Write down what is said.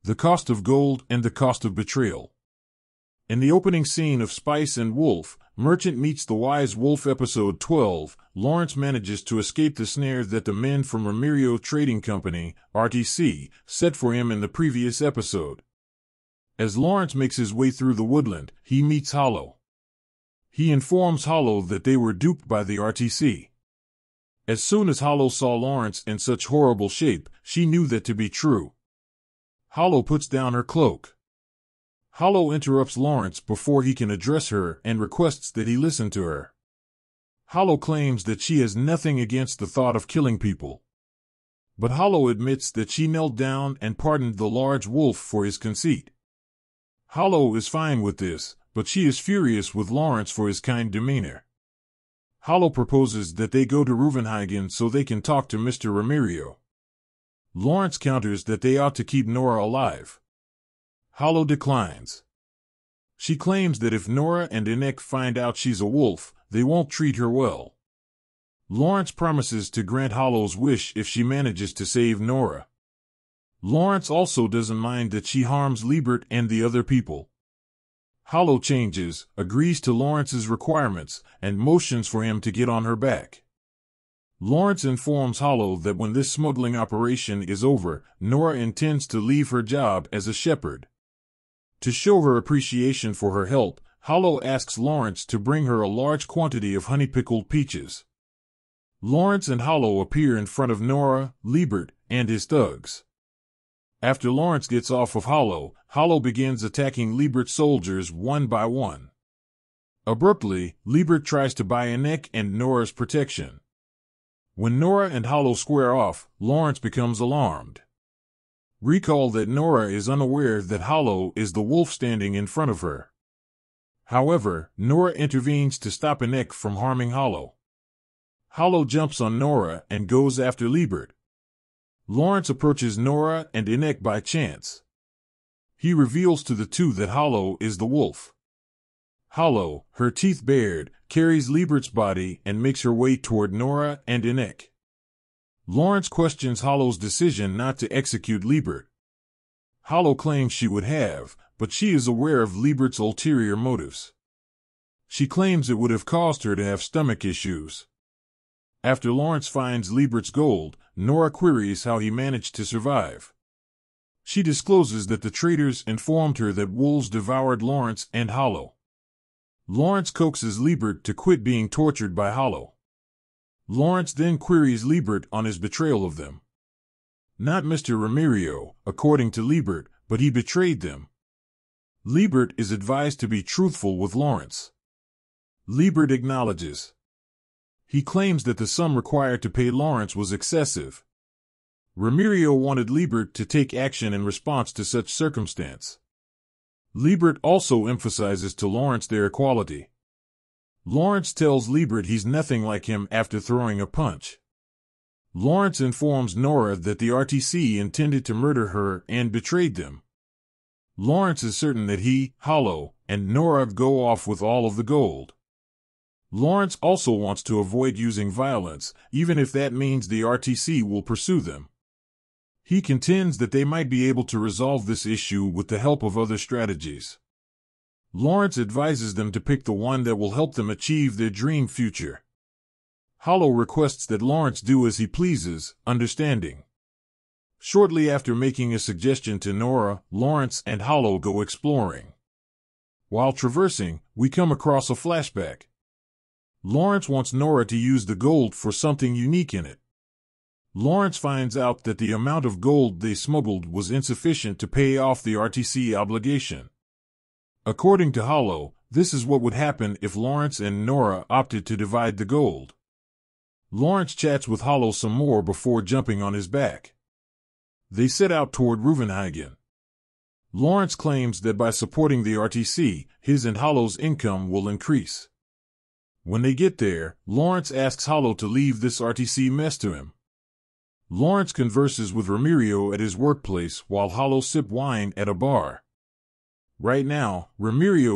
The Cost of Gold and the Cost of Betrayal. In the opening scene of Spice and Wolf, Merchant Meets the Wise Wolf episode 12, Lawrence manages to escape the snares that the men from Remerio Trading Company, RTC, set for him in the previous episode. As Lawrence makes his way through the woodland, he meets Hollow. He informs Hollow that they were duped by the RTC. As soon as Hollow saw Lawrence in such horrible shape, she knew that to be true. Hollow puts down her cloak. Hollow interrupts Lawrence before he can address her and requests that he listen to her. Hollow claims that she has nothing against the thought of killing people. But Hollow admits that she knelt down and pardoned the large wolf for his conceit. Hollow is fine with this, but she is furious with Lawrence for his kind demeanor. Hollow proposes that they go to Reuvenhagen so they can talk to Mr. Remerio. Lawrence counters that they ought to keep Nora alive. Hollow declines. She claims that if Nora and Inek find out she's a wolf, they won't treat her well. Lawrence promises to grant Hollow's wish if she manages to save Nora. Lawrence also doesn't mind that she harms Liebert and the other people. Hollow changes, agrees to Lawrence's requirements, and motions for him to get on her back. Lawrence informs Hollow that when this smuggling operation is over, Nora intends to leave her job as a shepherd. To show her appreciation for her help, Hollow asks Lawrence to bring her a large quantity of honey-pickled peaches. Lawrence and Hollow appear in front of Nora, Liebert, and his thugs. After Lawrence gets off of Hollow, Hollow begins attacking Liebert's soldiers one by one. Abruptly, Liebert tries to buy Inek and Nora's protection. When Nora and Hollow square off, Lawrence becomes alarmed. Recall that Nora is unaware that Hollow is the wolf standing in front of her. However, Nora intervenes to stop Inek from harming Hollow. Hollow jumps on Nora and goes after Liebert. Lawrence approaches Nora and Inek by chance. He reveals to the two that Hollow is the wolf. Hollow, her teeth bared, carries Liebert's body and makes her way toward Nora and Inek. Lawrence questions Hollow's decision not to execute Liebert. Hollow claims she would have, but she is aware of Liebert's ulterior motives. She claims it would have caused her to have stomach issues. After Lawrence finds Liebert's gold, Nora queries how he managed to survive. She discloses that the traders informed her that wolves devoured Lawrence and Hollow. Lawrence coaxes Liebert to quit being tortured by Hollow. Lawrence then queries Liebert on his betrayal of them. Not Mr. Remerio, according to Liebert, but he betrayed them. Liebert is advised to be truthful with Lawrence. Liebert acknowledges. He claims that the sum required to pay Lawrence was excessive. Remerio wanted Liebert to take action in response to such circumstance. Liebert also emphasizes to Lawrence their equality. Lawrence tells Liebert he's nothing like him after throwing a punch. Lawrence informs Nora that the RTC intended to murder her and betrayed them. Lawrence is certain that he, Hollow, and Nora go off with all of the gold. Lawrence also wants to avoid using violence, even if that means the RTC will pursue them. He contends that they might be able to resolve this issue with the help of other strategies. Lawrence advises them to pick the one that will help them achieve their dream future. Hollow requests that Lawrence do as he pleases, understanding. Shortly after making a suggestion to Nora, Lawrence and Hollow go exploring. While traversing, we come across a flashback. Lawrence wants Nora to use the gold for something unique in it. Lawrence finds out that the amount of gold they smuggled was insufficient to pay off the RTC obligation. According to Hollow, this is what would happen if Lawrence and Nora opted to divide the gold. Lawrence chats with Hollow some more before jumping on his back. They set out toward Reuvenhagen. Lawrence claims that by supporting the RTC, his and Hollow's income will increase. When they get there, Lawrence asks Hollow to leave this RTC mess to him. Lawrence converses with Remerio at his workplace while Hollow sips wine at a bar. Right now, Remerio